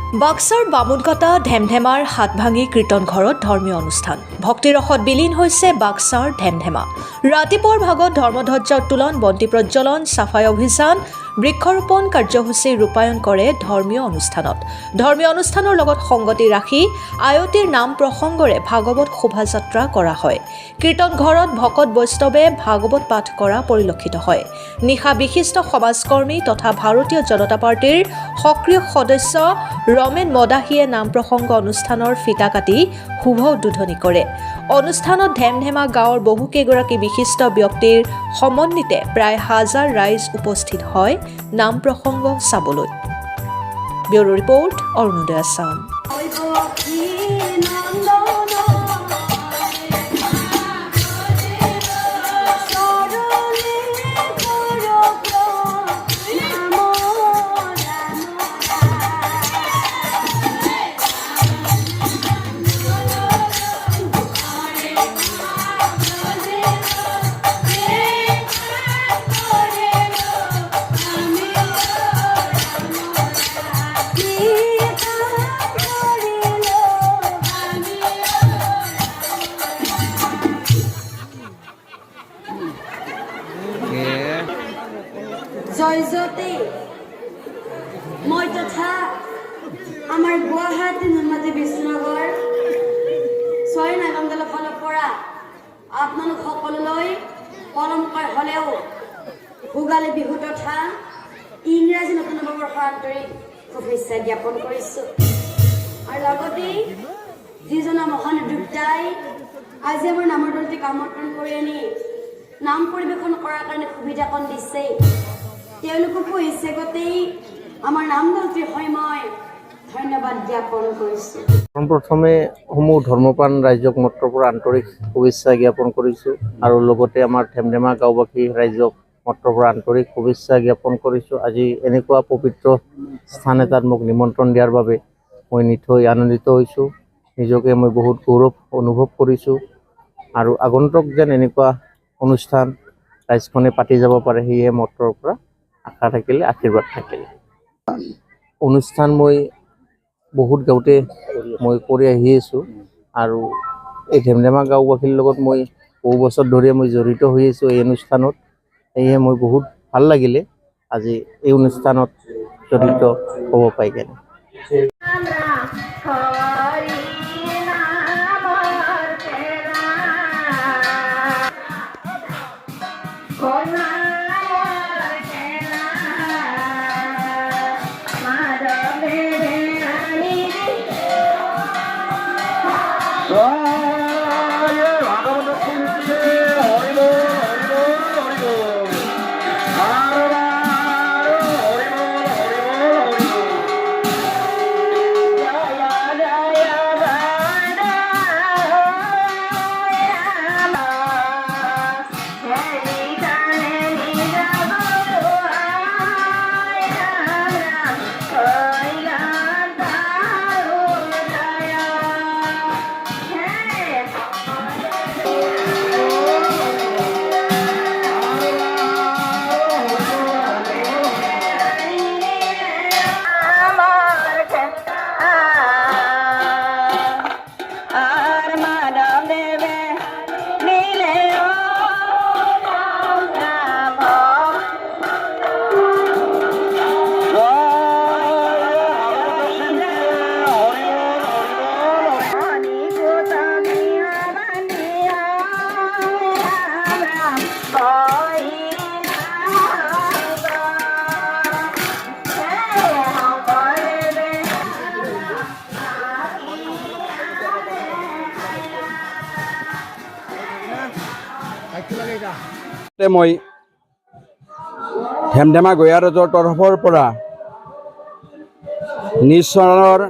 বাক্সাৰ বামুণকাটা ধেমধেমাৰ হাতভাঙি কীৰ্তন ঘৰত ধৰ্মীয় অনুষ্ঠান ভক্তিৰসত বিলীন হৈছে বাক্সাৰ ধেমধেমা। ৰাতিপুৱাৰ ভাগত ধৰ্মধ্বজা উত্তোলন, বন্তি প্ৰজ্বলন, চাফাই অভিযান, বৃক্ষৰোপণ কাৰ্যসূচী ৰূপায়ণ কৰে ধৰ্মীয় অনুষ্ঠানত। ধৰ্মীয় অনুষ্ঠানৰ লগত সংগতি ৰাখি আয়তীৰ নাম প্ৰসংগৰে ভাগৱত শোভাযাত্ৰা কৰা হয়। কীৰ্তন ঘৰত ভকত বৈষ্ণৱে ভাগৱত পাঠ কৰা পৰিলক্ষিত হয়। নিশা বিশিষ্ট সমাজকৰ্মী তথা ভাৰতীয় জনতা পাৰ্টীৰ সক্ৰিয় সদস্য ৰমেন মদাহীয়ে নাম প্ৰসংগ অনুষ্ঠানৰ ফিতা কাটি শুভ উদ্বোধনী কৰে। অনুষ্ঠানত ধেমধেমা গাঁৱৰ বহুকেইগৰাকী বিশিষ্ট ব্যক্তিৰ সমন্বিতে প্ৰায় 1000 ৰাইজ উপস্থিত হয় নাম প্ৰসংগ চাবলৈ। Bureau report, Arunodoy Assam. জয়জ্যোতি মই তথা আমাৰ গুৱাহাটী নুনমাটি বিষ্ণুনগৰ 6 নাগামদলৰ ফালৰ পৰা আপোনালোক সকলোলৈ পৰম্পৰা হ'লেও ভোগালী বিহু তথা ইংৰাজী নতুন বৰ্ষৰ আন্তৰিক শুভেচ্ছা জ্ঞাপন কৰিছোঁ। আৰু লগতে যিজনা মহান উদ্যোক্তাই আজি আমাৰ নামৰ দলটিক আমন্ত্ৰণ কৰি আনি নাম পৰিৱেশন কৰাৰ কাৰণে সুবিধাকণ দিছে, তেওঁলোককো ইচ্ছাগতেই আমাৰ নাম দলটিৰ হৈ মই ধন্যবাদ জ্ঞাপন কৰিছোঁ। প্ৰথমে সমূহ ধৰ্মপ্ৰাণ ৰাইজক মতৰ পৰা আন্তৰিক শুভেচ্ছা জ্ঞাপন কৰিছোঁ আৰু লগতে আমাৰ ধেমধেমা গাঁওবাসী ৰাইজক মতৰ পৰা আন্তৰিক শুভেচ্ছা জ্ঞাপন কৰিছোঁ। আজি এনেকুৱা পবিত্ৰ স্থান এটাত মোক নিমন্ত্ৰণ দিয়াৰ বাবে মই নিথৈ আনন্দিত হৈছোঁ। নিজকে মই বহুত গৌৰৱ অনুভৱ কৰিছোঁ আৰু আগন্তুক যেন এনেকুৱা অনুষ্ঠান ৰাইজখনে পাতি যাব পাৰে সেয়ে মতৰ পৰা আশা থাকিলে, আশীৰ্বাদ থাকিলে। অনুষ্ঠান মই বহুত গাঁৱতে মই কৰি আহি আছোঁ আৰু এই ধেমধেমা গাঁওবাসীৰ লগত মই বহু বছৰ ধৰি মই জড়িত হৈ আছোঁ এই অনুষ্ঠানত। সেয়ে মই বহুত ভাল লাগিলে আজি এই অনুষ্ঠানত জড়িত হ'ব পাই কেনে। মই ধেমধেমা গঞা ৰাজৰ তৰফৰ পৰা নিজ চৰণৰ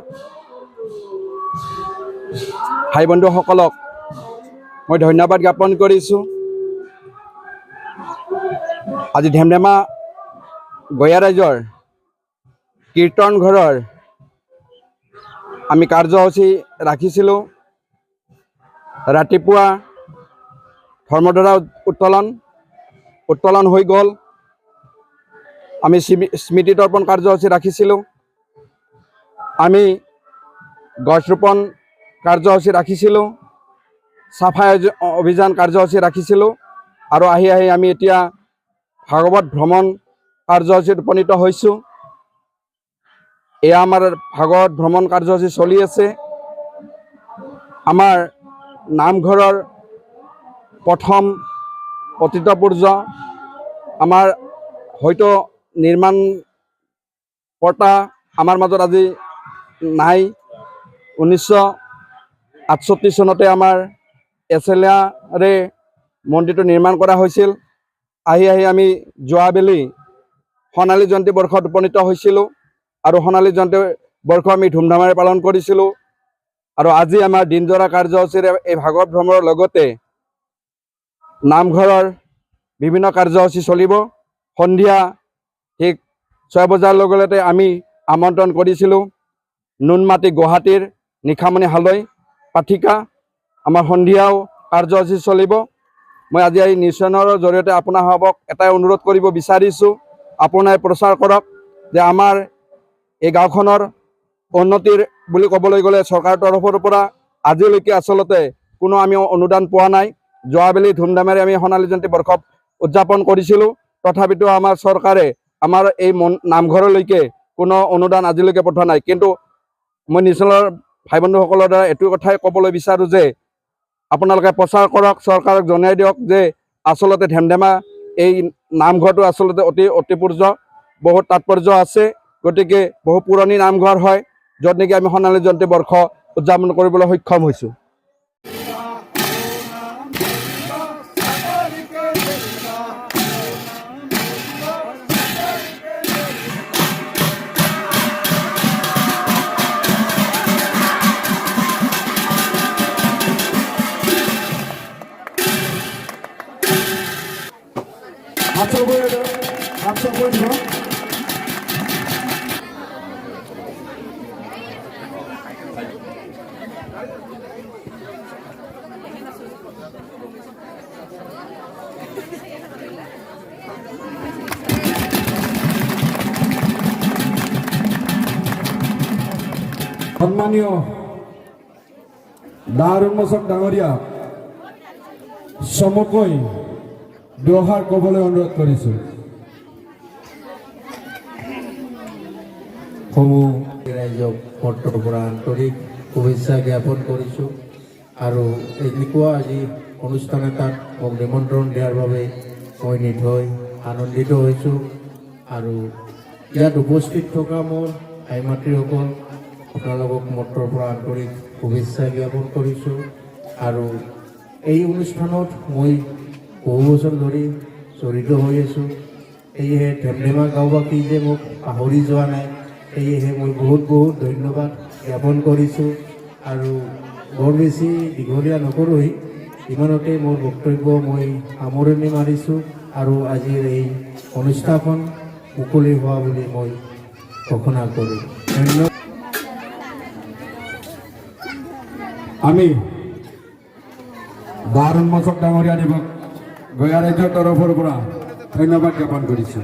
ভাই বন্ধুসকলক মই ধন্যবাদ জ্ঞাপন কৰিছোঁ। আজি ধেমধেমা গঞা ৰাইজৰ কীৰ্তন ঘৰৰ আমি কাৰ্যসূচী ৰাখিছিলোঁ। ৰাতিপুৱা ধৰ্মধ্বজা উত্তোলন হৈ গ'ল। আমি স্মৃতি তৰ্পণ কাৰ্যসূচী ৰাখিছিলোঁ। আমি গছ ৰোপণ কাৰ্যসূচী ৰাখিছিলোঁ, চাফাই অভিযান কাৰ্যসূচী ৰাখিছিলোঁ আৰু আহি আমি এতিয়া ভাগৱত ভ্ৰমণ কাৰ্যসূচীত উপনীত হৈছোঁ। এয়া আমাৰ ভাগৱত ভ্ৰমণ কাৰ্যসূচী চলি আছে। আমাৰ নামঘৰৰ প্ৰথম পতিত পূৰ্য আমাৰ হয়তো নিৰ্মাণ কৰ্তা আমাৰ মাজত আজি নাই। 1968 চনতে আমাৰ এচেলাৰে মন্দিৰটো নিৰ্মাণ কৰা হৈছিল। আহি আমি যোৱাবেলি সোণালী জয়ন্তী বৰ্ষত উপনীত হৈছিলোঁ আৰু সোণালী জয়ন্তী বৰ্ষ আমি ধুমধামেৰে পালন কৰিছিলোঁ। আৰু আজি আমাৰ দিনজোৰা কাৰ্যসূচীৰে এই ভাগৱত ভ্ৰমণৰ লগতে নামঘৰৰ বিভিন্ন কাৰ্যসূচী চলিব। সন্ধিয়া ঠিক 6 বজাৰ লগে লগে আমি আমন্ত্ৰণ কৰিছিলোঁ নুনমাটি গুৱাহাটীৰ নিশামণি হালৈ পাঠিকা। আমাৰ সন্ধিয়াও কাৰ্যসূচী চলিব। মই আজি এই নিউজ চেনেলৰ জৰিয়তে আপোনালোকক এটাই অনুৰোধ কৰিব বিচাৰিছোঁ, আপোনাই প্ৰচাৰ কৰক যে আমাৰ এই গাঁওখনৰ উন্নতিৰ বুলি ক'বলৈ গ'লে চৰকাৰৰ তৰফৰ পৰা আজিলৈকে আচলতে কোনো আমি অনুদান পোৱা নাই। যোৱাবেলি ধুমধামেৰে আমি সোণালী জয়ন্তী বৰ্ষ উদযাপন কৰিছিলোঁ, তথাপিতো আমাৰ চৰকাৰে আমাৰ এই নামঘৰলৈকে কোনো অনুদান আজিলৈকে পঠোৱা নাই। কিন্তু মই নিউজ চেনেলৰ ভাই বন্ধুসকলৰ দ্বাৰা এইটো কথাই ক'বলৈ বিচাৰোঁ যে আপোনালোকে প্ৰচাৰ কৰক, চৰকাৰক জনাই দিয়ক যে আচলতে ধেমধেমা এই নামঘৰটো আচলতে অতি পূৰ্য, বহুত তাৎপৰ্য আছে। গতিকে বহু পুৰণি নামঘৰ হয়, য'ত নেকি আমি সোণালী জয়ন্তী বৰ্ষ উদযাপন কৰিবলৈ সক্ষম হৈছোঁ। সন্মানীয় দাৰ উন্মোচক ডাঙৰীয়া চমুকৈ দুআষাৰ ক'বলৈ অনুৰোধ কৰিছোঁ। সমূহ ৰাইজক মৰ্তৰ পৰা আন্তৰিক শুভেচ্ছা জ্ঞাপন কৰিছোঁ আৰু এনেকুৱা আজি অনুষ্ঠান এটাত মোক নিমন্ত্ৰণ দিয়াৰ বাবে মই নিধৈ আনন্দিত হৈছোঁ। আৰু ইয়াত উপস্থিত থকা মোৰ ভাই মাতৃসকল আপোনালোকক মৰ্তৰ পৰা আন্তৰিক শুভেচ্ছা জ্ঞাপন কৰিছোঁ। আৰু এই অনুষ্ঠানত মই বহু বছৰ ধৰি জড়িত হৈ আছোঁ, সেয়েহে ধেমধেমা গাঁওবাসী যে মোক পাহৰি যোৱা নাই, সেয়েহে মই বহুত ধন্যবাদ জ্ঞাপন কৰিছোঁ। আৰু বৰ বেছি দীঘলীয়া নকৰোঁহি, ইমানতে মোৰ বক্তব্য মই সামৰণি মাৰিছোঁ আৰু আজিৰ এই অনুষ্ঠানখন মুকলি হোৱা বুলি মই ঘোষণা কৰোঁ। ধন্যবাদ। আমি দাৰ উন্মোচক ডাঙৰীয়া দিৱস গয়া ৰাজ্যৰ তৰফৰ পৰা ধন্যবাদ জ্ঞাপন কৰিছোঁ।